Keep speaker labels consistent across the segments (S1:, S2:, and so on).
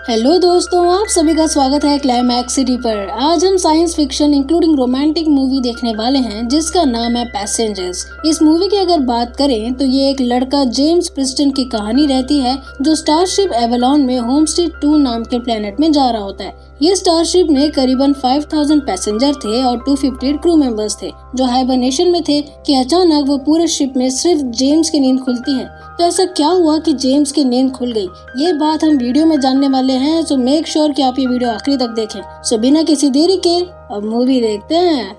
S1: Hello दोस्तों, आप सभी का स्वागत है क्लाइमैक्स सिटी पर। आज हम science fiction including romantic movie देखने वाले हैं जिसका नाम है पैसेंजर्स। इस मूवी की अगर बात करें तो ये एक लड़का जेम्स प्रिस्टन की कहानी रहती है जो स्टारशिप एवलॉन में होमस्टेड 2 नाम के प्लेनेट में जा रहा होता है। ये स्टारशिप में करीबन 5000 पैसेंजर थे और 258 क्रू मेंबर्स थे जो हाइबरनेशन में थे कि अचानक वो पूरे शिप में सिर्फ जेम्स की नींद खुलती है। तो ऐसा क्या हुआ कि जेम्स की नींद खुल गई, ये बात हम वीडियो में जानने वाले हैं। सो मेक श्योर कि आप ये वीडियो आखिरी तक देखें। सो बिना किसी देरी के अब मूवी देखते हैं।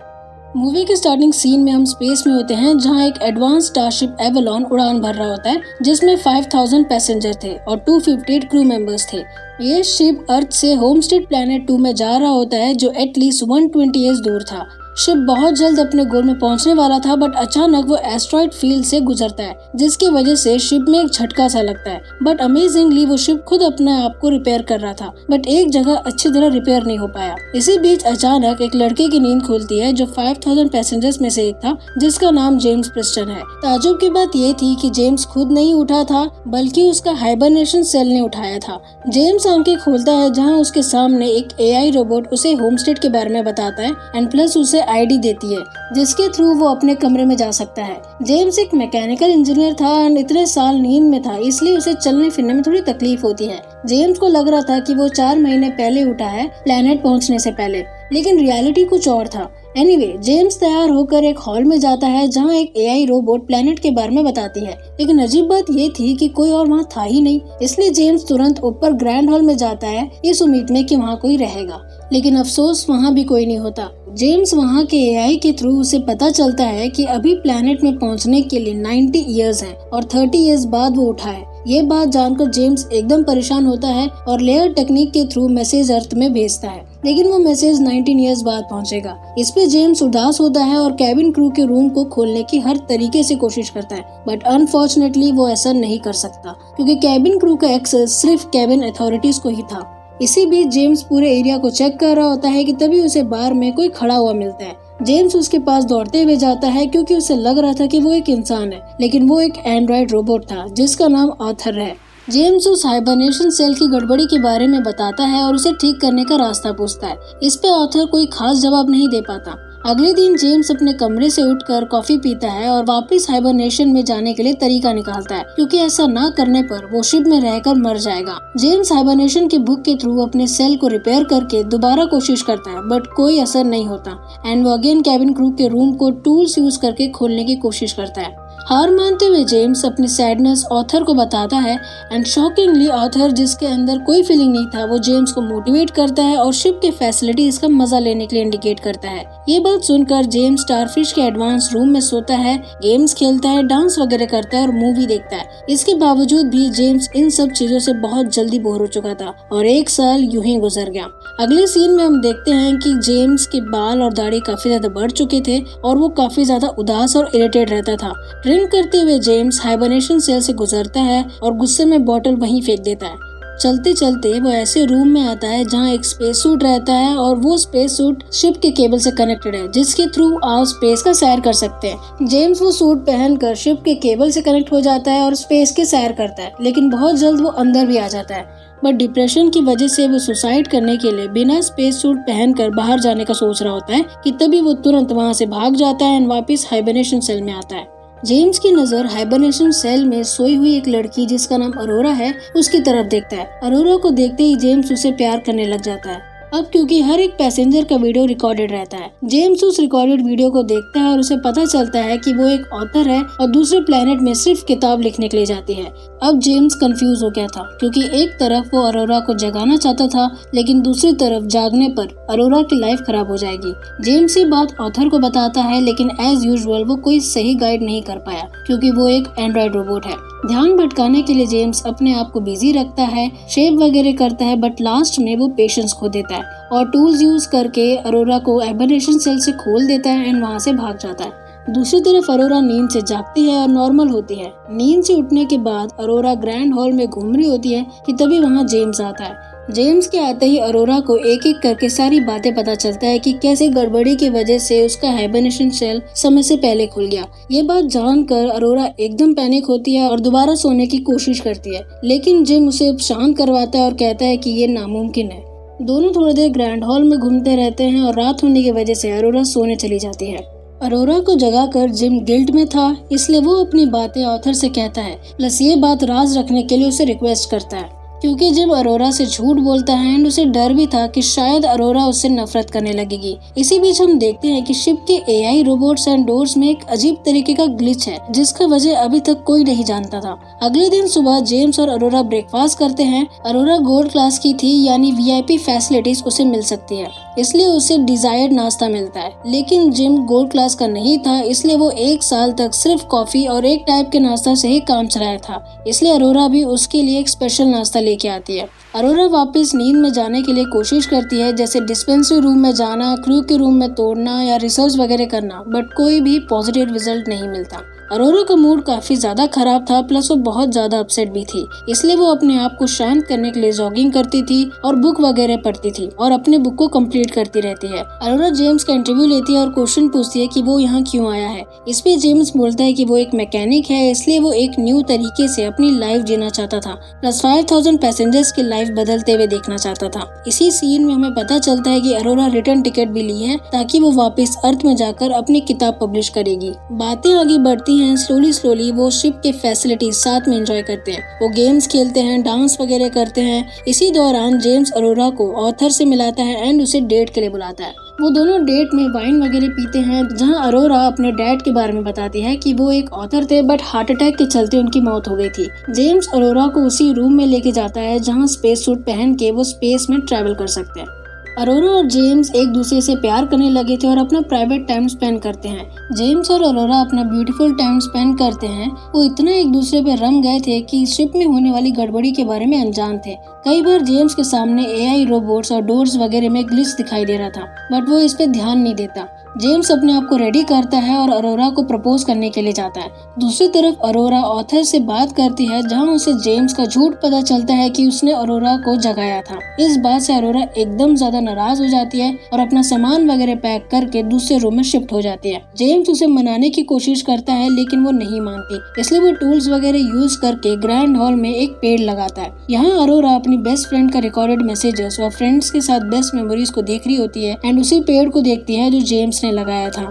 S1: मूवी के स्टार्टिंग सीन में हम स्पेस में होते हैं जहां एक एडवांस स्टारशिप एवलॉन उड़ान भर रहा होता है जिसमें 5000 पैसेंजर थे और 258 क्रू मेंबर्स थे। ये शिप अर्थ से होमस्टेड प्लैनेट 2 में जा रहा होता है जो एटलीस्ट 120 ईयर्स दूर था। शिप बहुत जल्द अपने गोल में पहुंचने वाला था बट अचानक वो एस्ट्रॉइड फील्ड से गुजरता है जिसकी वजह से शिप में एक झटका सा लगता है। बट अमेजिंगली वो शिप खुद अपने आप को रिपेयर कर रहा था बट एक जगह अच्छी तरह रिपेयर नहीं हो पाया। इसी बीच अचानक एक लड़के की नींद खुलती है जो 5000 पैसेंजर्स में से एक था जिसका नाम जेम्स प्रिस्टन है। ताजुब की बात ये थी कि जेम्स खुद नहीं उठा था बल्कि उसका हाइबरनेशन सेल ने उठाया था। जेम्स आंखें खोलता है जहाँ उसके सामने एक AI रोबोट उसे होमस्टेड के बारे में बताता है एंड प्लस उसे ID देती है जिसके थ्रू वो अपने कमरे में जा सकता है। जेम्स एक मैकेनिकल इंजीनियर था एंड इतने साल नींद में था इसलिए उसे चलने फिरने में थोड़ी तकलीफ होती है। जेम्स को लग रहा था कि वो 4 महीने पहले उठा है प्लेनेट पहुंचने से पहले, लेकिन रियलिटी कुछ और था। एनीवे, जेम्स तैयार होकर एक हॉल में जाता है जहां एक AI रोबोट प्लेनेट के बारे में बताती है, लेकिन अजीब बात ये थी कि कोई और वहां था ही नहीं। इसलिए जेम्स तुरंत ऊपर ग्रैंड हॉल में जाता है इस उम्मीद में कि वहां कोई रहेगा, लेकिन अफसोस वहां भी कोई नहीं होता। जेम्स वहां के AI के थ्रू उसे पता चलता है कि अभी प्लेनेट में पहुंचने के लिए 90 ईयर्स हैं और 30 ईयर्स बाद वो उठा है। ये बात जानकर जेम्स एकदम परेशान होता है और लेयर टेक्निक के थ्रू मैसेज अर्थ में भेजता है, लेकिन वो मैसेज 19 ईयर्स बाद पहुंचेगा। इस पे जेम्स उदास होता है और कैबिन क्रू के रूम को खोलने की हर तरीके से कोशिश करता है बट अनफॉर्चुनेटली वो ऐसा नहीं कर सकता क्योंकि कैबिन क्रू का एक्सेस सिर्फ कैबिन अथॉरिटीज को ही था। इसी बीच जेम्स पूरे एरिया को चेक कर रहा होता है कि तभी उसे बार में कोई खड़ा हुआ मिलता है। जेम्स उसके पास दौड़ते हुए जाता है क्योंकि उसे लग रहा था कि वो एक इंसान है, लेकिन वो एक एंड्रॉइड रोबोट था जिसका नाम आर्थर है। जेम्स उस हाइबरनेशन सेल की गड़बड़ी के बारे में बताता है और उसे ठीक करने का रास्ता पूछता है। इस पे आर्थर कोई खास जवाब नहीं दे पाता। अगले दिन जेम्स अपने कमरे से उठकर कॉफी पीता है और वापस हाइबरनेशन में जाने के लिए तरीका निकालता है क्योंकि ऐसा ना करने पर वो शिप में रहकर मर जाएगा। जेम्स हाइबरनेशन के बुक के थ्रू अपने सेल को रिपेयर करके दोबारा कोशिश करता है बट कोई असर नहीं होता एंड वो अगेन कैबिन क्रू के रूम को टूल्स यूज करके खोलने की कोशिश करता है। हार मानते हुए जेम्स अपनी सैडनेस ऑथर को बताता है एंड शॉकिंगली ऑथर, जिसके अंदर कोई फीलिंग नहीं था, वो जेम्स को मोटिवेट करता है और शिप के फैसिलिटीज का मजा लेने के लिए इंडिकेट करता है। ये बात सुनकर जेम्स स्टारफिश के एडवांस रूम में सोता है, गेम्स खेलता है, डांस वगैरह करता है और मूवी देखता है। इसके बावजूद भी जेम्स इन सब चीजों से बहुत जल्दी बोर हो चुका था और 1 साल यूं ही गुजर गया। अगले सीन में हम देखते हैं कि जेम्स के बाल और दाढ़ी काफी ज्यादा बढ़ चुके थे और वो काफी ज्यादा उदास और इरिटेट रहता था। ड्रिंक करते हुए जेम्स हाइबरनेशन सेल से गुजरता है और गुस्से में बॉटल वहीं फेंक देता है। चलते चलते वो ऐसे रूम में आता है जहाँ एक स्पेस सूट रहता है और वो स्पेस सूट शिप के केबल से कनेक्टेड है जिसके थ्रू आप स्पेस का सैर कर सकते हैं। जेम्स वो सूट पहनकर शिप के केबल से कनेक्ट हो जाता है और स्पेस के सैर करता है, लेकिन बहुत जल्द वो अंदर भी आ जाता है। बट डिप्रेशन की वजह से वो सुसाइड करने के लिए बिना स्पेस सूट पहनकर बाहर जाने का सोच रहा होता है कि तभी वो तुरंत वहाँ से भाग जाता है और वापस हाइबरनेशन सेल में आता है। जेम्स की नजर हाइबरनेशन सेल में सोई हुई एक लड़की जिसका नाम अरोरा है उसकी तरफ देखता है। अरोरा को देखते ही जेम्स उसे प्यार करने लग जाता है। अब क्योंकि हर एक पैसेंजर का वीडियो रिकॉर्डेड रहता है, जेम्स उस रिकॉर्डेड वीडियो को देखता है और उसे पता चलता है कि वो एक ऑथर है और दूसरे प्लेनेट में सिर्फ किताब लिखने के लिए जाती है। अब जेम्स कंफ्यूज हो गया था क्योंकि एक तरफ वो अरोरा को जगाना चाहता था लेकिन दूसरी तरफ जागने पर अरोरा की लाइफ खराब हो जाएगी। जेम्स ये बात ऑथर को बताता है लेकिन एज यूजुअल वो कोई सही गाइड नहीं कर पाया क्योंकि वो एक एंड्रॉइड रोबोट है। ध्यान भटकाने के लिए जेम्स अपने आप को बिजी रखता है, शेव वगैरह करता है बट लास्ट में वो पेशेंस खो देता है और टूल्स यूज करके अरोरा को हाइबरनेशन सेल से खोल देता है एंड वहाँ से भाग जाता है। दूसरी तरफ अरोरा नींद से जागती है और नॉर्मल होती है। नींद से उठने के बाद अरोरा ग्रैंड हॉल में घूम रही होती है कि तभी वहाँ जेम्स आता है। जेम्स के आते ही अरोरा को एक एक करके सारी बातें पता चलता है कि कैसे गड़बड़ी की वजह से उसका हाइबरनेशन सेल समय से पहले खुल गया। ये बात जानकर अरोरा एकदम पैनिक होती है और दोबारा सोने की कोशिश करती है, लेकिन जिम उसे शांत करवाता है और कहता है कि ये नामुमकिन है। दोनों थोड़ी देर ग्रैंड हॉल में घूमते रहते हैं और रात होने की वजह से अरोरा सोने चली जाती है। अरोरा को जगाकर जिम गिल्ट में था, इसलिए वो अपनी बातें ऑथर से कहता है, प्लस ये बात राज रखने के लिए उसे रिक्वेस्ट करता है, क्योंकि जिम अरोरा से झूठ बोलता है एंड उसे डर भी था कि शायद अरोरा उससे नफरत करने लगेगी। इसी बीच हम देखते हैं कि शिप के एआई रोबोट्स एंड डोर्स में एक अजीब तरीके का ग्लिच है, जिसका वजह अभी तक कोई नहीं जानता था। अगले दिन सुबह जेम्स और अरोरा ब्रेकफास्ट करते हैं। अरोरा गोल्ड क्लास की थी, यानी वीआईपी फैसिलिटीज उसे मिल सकती है, इसलिए उसे डिजायर्ड नाश्ता मिलता है। लेकिन जिम गोल्ड क्लास का नहीं था, इसलिए वो 1 साल तक सिर्फ कॉफी और एक टाइप के नाश्ता से ही काम चलाया था। इसलिए अरोरा भी उसके लिए एक स्पेशल नाश्ता लेके आती है। अरोरा वापस नींद में जाने के लिए कोशिश करती है, जैसे डिस्पेंसरी रूम में जाना, क्रू के रूम में तोड़ना या रिसर्च वगैरह करना, बट कोई भी पॉजिटिव रिजल्ट नहीं मिलता। अरोरा का मूड काफी ज्यादा खराब था, प्लस वो बहुत ज्यादा अपसेट भी थी, इसलिए वो अपने आप को शांत करने के लिए जॉगिंग करती थी और बुक वगैरह पढ़ती थी और अपने बुक को कंप्लीट करती रहती है। अरोरा जेम्स का इंटरव्यू लेती है और क्वेश्चन पूछती है कि वो यहाँ क्यों आया है। इस पे जेम्स बोलता है कि वो एक मैकेनिक है, इसलिए वो एक न्यू तरीके से अपनी लाइफ जीना चाहता था, प्लस 5000 पैसेंजर्स की लाइफ बदलते हुए देखना चाहता था। इसी सीन में हमें पता चलता है कि अरोरा रिटर्न टिकट भी ली है ताकि वो वापस अर्थ में जाकर अपनी किताब पब्लिश करेगी। बातें आगे बढ़ती हैं। स्लोली वो शिप के फैसिलिटीज साथ में एंजॉय करते हैं। वो गेम्स खेलते हैं, डांस वगैरह करते हैं। इसी दौरान जेम्स अरोरा को ऑथर से मिलाता है एंड उसे डेट के लिए बुलाता है। वो दोनों डेट में वाइन वगैरह पीते हैं, जहां अरोरा अपने डैड के बारे में बताती है कि वो एक ऑथर थे, बट हार्ट अटैक के चलते उनकी मौत हो गई थी। जेम्स अरोरा को उसी रूम में लेके जाता है जहां स्पेस सूट पहन के वो स्पेस में ट्रैवल कर सकते हैं। अरोरा और जेम्स एक दूसरे से प्यार करने लगे थे और अपना प्राइवेट टाइम स्पेंड करते हैं। जेम्स और अरोरा अपना ब्यूटीफुल टाइम स्पेंड करते हैं। वो इतना एक दूसरे पे रम गए थे कि शिप में होने वाली गड़बड़ी के बारे में अनजान थे। कई बार जेम्स के सामने एआई रोबोट्स और डोर्स वगैरह में ग्लिच दिखाई दे रहा था, बट वो इस पे ध्यान नहीं देता। जेम्स अपने आप को रेडी करता है और अरोरा को प्रपोज करने के लिए जाता है। दूसरी तरफ अरोरा ऑथर से बात करती है, जहां उसे जेम्स का झूठ पता चलता है कि उसने अरोरा को जगाया था। इस बात से अरोरा एकदम ज्यादा नाराज हो जाती है और अपना सामान वगैरह पैक करके दूसरे रूम में शिफ्ट हो जाती है। जेम्स उसे मनाने की कोशिश करता है, लेकिन वो नहीं मानती, इसलिए वो टूल्स वगैरह यूज करके ग्रैंड हॉल में एक पेड़ लगाता है। यहाँ अरोरा अपनी बेस्ट फ्रेंड का रिकॉर्डेड मैसेजेस और फ्रेंड्स के साथ बेस्ट मेमोरीज को देख रही होती है एंड उसी पेड़ को देखती है जो जेम्स ने लगाया था।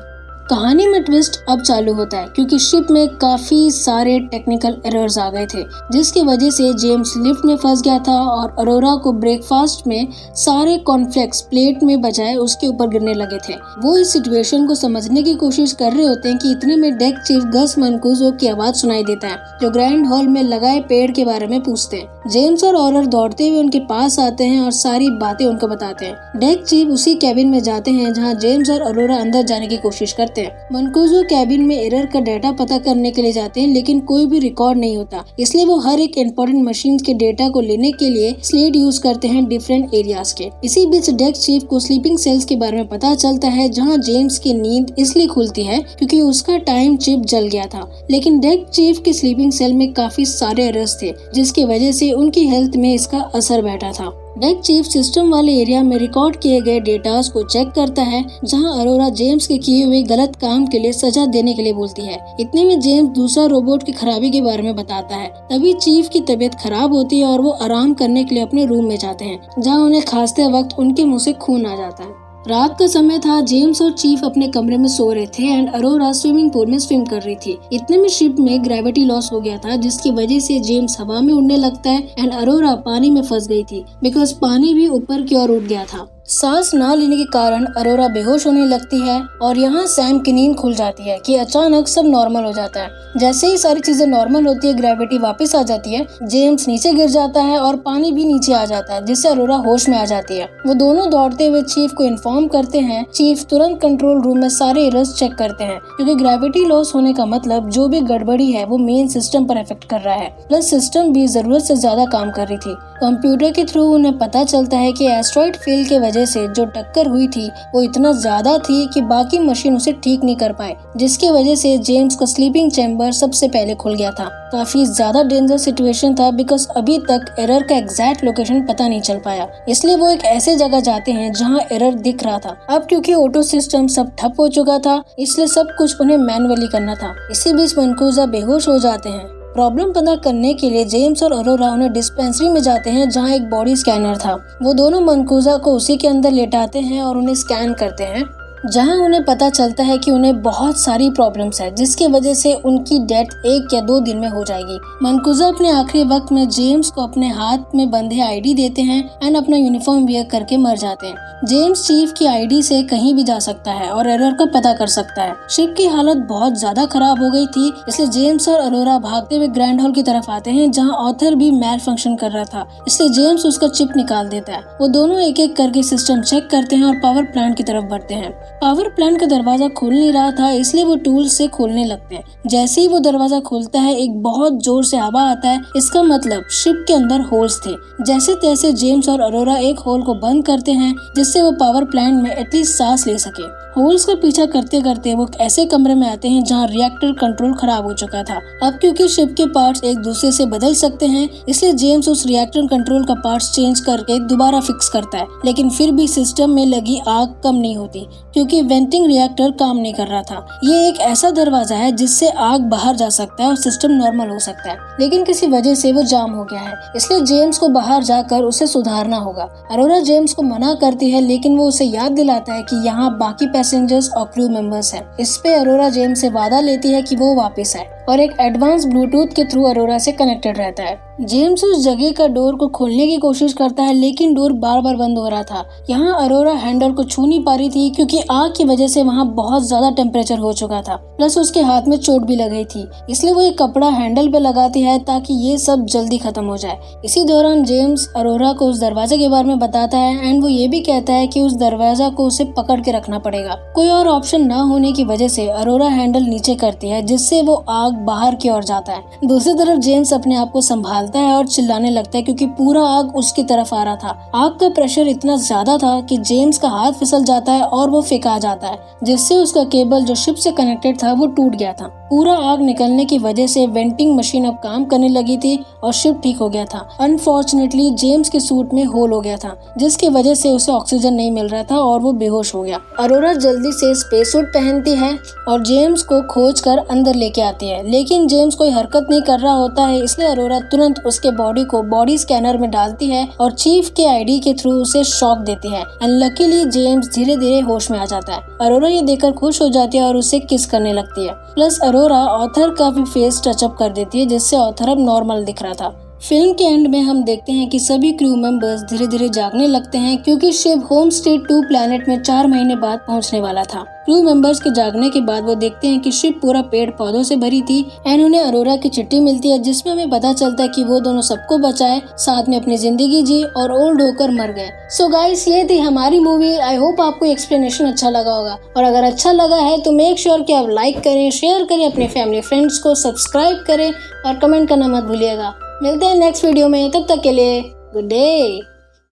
S1: कहानी में ट्विस्ट अब चालू होता है, क्योंकि शिप में काफी सारे टेक्निकल एरर्स आ गए थे, जिसकी वजह से जेम्स लिफ्ट में फंस गया था और अरोरा को ब्रेकफास्ट में सारे कॉर्नफ्लेक्स प्लेट में बजाय उसके ऊपर गिरने लगे थे। वो इस सिचुएशन को समझने की कोशिश कर रहे होते हैं कि इतने में डेक चीफ गस मनकुज़ो की आवाज सुनाई देता है, जो ग्रैंड हॉल में लगाए पेड़ के बारे में पूछते हैं। जेम्स और ऑरर दौड़ते हुए उनके पास आते हैं और सारी बातें उनको बताते हैं। डेक चीफ उसी कैबिन में जाते हैं जहाँ जेम्स और अरोरा अंदर जाने की कोशिश करते हैं। मनकुज़ो कैबिन में एरर का डाटा पता करने के लिए जाते हैं, लेकिन कोई भी रिकॉर्ड नहीं होता, इसलिए वो हर एक इम्पोर्टेंट मशीन के डेटा को लेने के लिए स्लेट यूज करते हैं डिफरेंट एरियाज के। इसी बीच डेक चीफ को स्लीपिंग सेल्स के बारे में पता चलता है, जहाँ जेम्स की नींद इसलिए खुलती है क्योंकि उसका टाइम चिप जल गया था। लेकिन डेक चीफ के स्लीपिंग सेल में काफी सारे एरर्स थे, जिसकी वजह से उनकी हेल्थ में इसका असर बैठा था। डेक चीफ सिस्टम वाले एरिया में रिकॉर्ड किए गए डेटास को चेक करता है, जहां अरोरा जेम्स के किए हुए गलत काम के लिए सजा देने के लिए बोलती है। इतने में जेम्स दूसरा रोबोट की खराबी के बारे में बताता है। तभी चीफ की तबीयत खराब होती है और वो आराम करने के लिए अपने रूम में जाते हैं, जहां उन्हें खांसते वक्त उनके मुंह से खून आ जाता है। रात का समय था। जेम्स और चीफ अपने कमरे में सो रहे थे एंड अरोरा स्विमिंग पूल में स्विम कर रही थी। इतने में शिप में ग्रेविटी लॉस हो गया था, जिसकी वजह से जेम्स हवा में उड़ने लगता है एंड अरोरा पानी में फंस गई थी, बिकॉज पानी भी ऊपर की ओर उठ गया था। सांस ना लेने के कारण अरोरा बेहोश होने लगती है और यहाँ सैम की नींद खुल जाती है कि अचानक सब नॉर्मल हो जाता है। जैसे ही सारी चीजें नॉर्मल होती है, ग्रेविटी वापस आ जाती है। जेम्स नीचे गिर जाता है और पानी भी नीचे आ जाता है, जिससे अरोरा होश में आ जाती है। वो दोनों दौड़ते हुए चीफ को इन्फॉर्म करते हैं। चीफ तुरंत कंट्रोल रूम में सारे एरर्स चेक करते हैं, क्योंकि ग्रेविटी लॉस होने का मतलब जो भी गड़बड़ी है वो मेन सिस्टम पर इफेक्ट कर रहा है, प्लस सिस्टम भी जरूरत से ज्यादा काम कर रही थी। कंप्यूटर के थ्रू उन्हें पता चलता है कि एस्ट्रॉइड फील्ड की वजह से जो टक्कर हुई थी वो इतना ज्यादा थी कि बाकी मशीन उसे ठीक नहीं कर पाए, जिसकी वजह से जेम्स का स्लीपिंग चैम्बर सबसे पहले खुल गया था। काफी ज्यादा डेंजर सिचुएशन था बिकॉज अभी तक एरर का एग्जैक्ट लोकेशन पता नहीं चल पाया, इसलिए वो एक ऐसे जगह जाते हैं जहां एरर दिख रहा था। अब क्योंकि ऑटो सिस्टम सब ठप हो चुका था, इसलिए सब कुछ उन्हें मैनुअली करना था। इसी बीच मनकूजा बेहोश हो जाते हैं। प्रॉब्लम पता करने के लिए जेम्स और अरोरा उन्हें डिस्पेंसरी में जाते हैं जहां एक बॉडी स्कैनर था। वो दोनों मनकूजा को उसी के अंदर लेटाते हैं और उन्हें स्कैन करते हैं, जहां उन्हें पता चलता है कि उन्हें बहुत सारी प्रॉब्लम्स है, जिसकी वजह से उनकी डेथ 1 या 2 दिन में हो जाएगी। मनकूजा अपने आखिरी वक्त में जेम्स को अपने हाथ में बंधे आईडी देते हैं एंड अपना यूनिफॉर्म वियर करके मर जाते हैं। जेम्स चीफ की आईडी से कहीं भी जा सकता है और एरर का पता कर सकता है। शिप की हालत बहुत ज्यादा खराब हो गई थी, इसलिए जेम्स और अरोरा भागते हुए ग्रैंड हॉल की तरफ आते हैं जहां ऑथर भी मैल फंक्शन कर रहा था, इसलिए जेम्स उसका चिप निकाल देता है। वो दोनों एक एक करके सिस्टम चेक करते हैं और पावर प्लांट की तरफ बढ़ते हैं। पावर प्लांट का दरवाजा खुल नहीं रहा था, इसलिए वो टूल से खोलने लगते हैं। जैसे ही वो दरवाजा खुलता है एक बहुत जोर से हवा आता है, इसका मतलब शिप के अंदर होल्स थे। जैसे तैसे जेम्स और अरोरा एक होल को बंद करते हैं जिससे वो पावर प्लांट में एटलीस्ट सांस ले सके। होल्स का पीछा करते करते वो ऐसे कमरे में आते हैं जहां रिएक्टर कंट्रोल खराब हो चुका था। अब क्योंकि शिप के पार्ट्स एक दूसरे से बदल सकते हैं, इसलिए जेम्स उस रिएक्टर कंट्रोल का पार्ट्स चेंज करके दोबारा फिक्स करता है, लेकिन फिर भी सिस्टम में लगी आग कम नहीं होती क्योंकि वेंटिंग रिएक्टर काम नहीं कर रहा था। ये एक ऐसा दरवाजा है जिससे आग बाहर जा सकता है और सिस्टम नॉर्मल हो सकता है, लेकिन किसी वजह से वो जाम हो गया है, इसलिए जेम्स को बाहर जाकर उसे सुधारना होगा। अरोरा जेम्स को मना करती है, लेकिन वो उसे याद दिलाता है कि यहाँ बाकी पैसेंजर्स और क्रू मेंबर्स हैं। इस पे अरोरा जेम्स से वादा लेती है कि वो वापस आए और एक एडवांस ब्लूटूथ के थ्रू अरोरा से कनेक्टेड रहता है। जेम्स उस जगह का डोर को खोलने की कोशिश करता है, लेकिन डोर बार बार बंद हो रहा था। यहाँ अरोरा हैंडल को छू नहीं पा रही थी क्योंकि आग की वजह से वहाँ बहुत ज्यादा टेम्परेचर हो चुका था, प्लस उसके हाथ में चोट भी लग गई थी, इसलिए वो एक कपड़ा हैंडल पे लगाती है ताकि ये सब जल्दी खत्म हो जाए। इसी दौरान जेम्स अरोरा को उस दरवाजे के बारे में बताता है एंड वो ये भी कहता है कि उस दरवाजा को उसे पकड़ के रखना पड़ेगा। कोई और ऑप्शन न होने की वजह से अरोरा हैंडल नीचे करती है, जिससे वो आग बाहर की ओर जाता है। दूसरी तरफ जेम्स अपने आप को संभालता है और चिल्लाने लगता है क्योंकि पूरा आग उसकी तरफ आ रहा था। आग का प्रेशर इतना ज्यादा था कि जेम्स का हाथ फिसल जाता है और वो फेंका जाता है, जिससे उसका केबल जो शिप से कनेक्टेड था वो टूट गया था। पूरा आग निकलने की वजह से वेंटिंग मशीन अब काम करने लगी थी और शिप ठीक हो गया था। अनफॉर्चुनेटली जेम्स के सूट में होल हो गया था, जिसकी वजह से उसे ऑक्सीजन नहीं मिल रहा था और वो बेहोश हो गया। अरोरा जल्दी से स्पेस सूट पहनती है और जेम्स को खोज कर अंदर लेके आती है, लेकिन जेम्स कोई हरकत नहीं कर रहा होता है, इसलिए अरोरा तुरंत उसके बॉडी को बॉडी स्कैनर में डालती है और चीफ के आईडी के थ्रू उसे शॉक देती है एंड लकीली जेम्स धीरे धीरे होश में आ जाता है। अरोरा ये देखकर खुश हो जाती है और उसे किस करने लगती है। प्लस अरोरा ऑथर का भी फेस टचअप कर देती है, जिससे ऑथर अब नॉर्मल दिख रहा था। फिल्म के एंड में हम देखते हैं कि सभी क्रू मेंबर्स धीरे धीरे जागने लगते हैं क्योंकि शिप होमस्टेड 2 प्लैनेट में 4 महीने बाद पहुंचने वाला था। क्रू मेंबर्स के जागने के बाद वो देखते हैं कि शिप पूरा पेड़ पौधों से भरी थी एंड उन्हें अरोरा की चिट्ठी मिलती है, जिसमें हमें पता चलता है कि वो दोनों सबको बचाए, साथ में अपनी जिंदगी जी और ओल्ड होकर मर गए। सो गाइस, ये थी हमारी मूवी। आई होप आपको एक्सप्लेनेशन अच्छा लगा होगा, और अगर अच्छा लगा है तो मेक श्योर कि आप लाइक करें, शेयर करें अपने फैमिली फ्रेंड्स को, सब्सक्राइब करें और कमेंट करना मत भूलिएगा। मिलते हैं नेक्स्ट वीडियो में, तब तक के लिए गुड डे।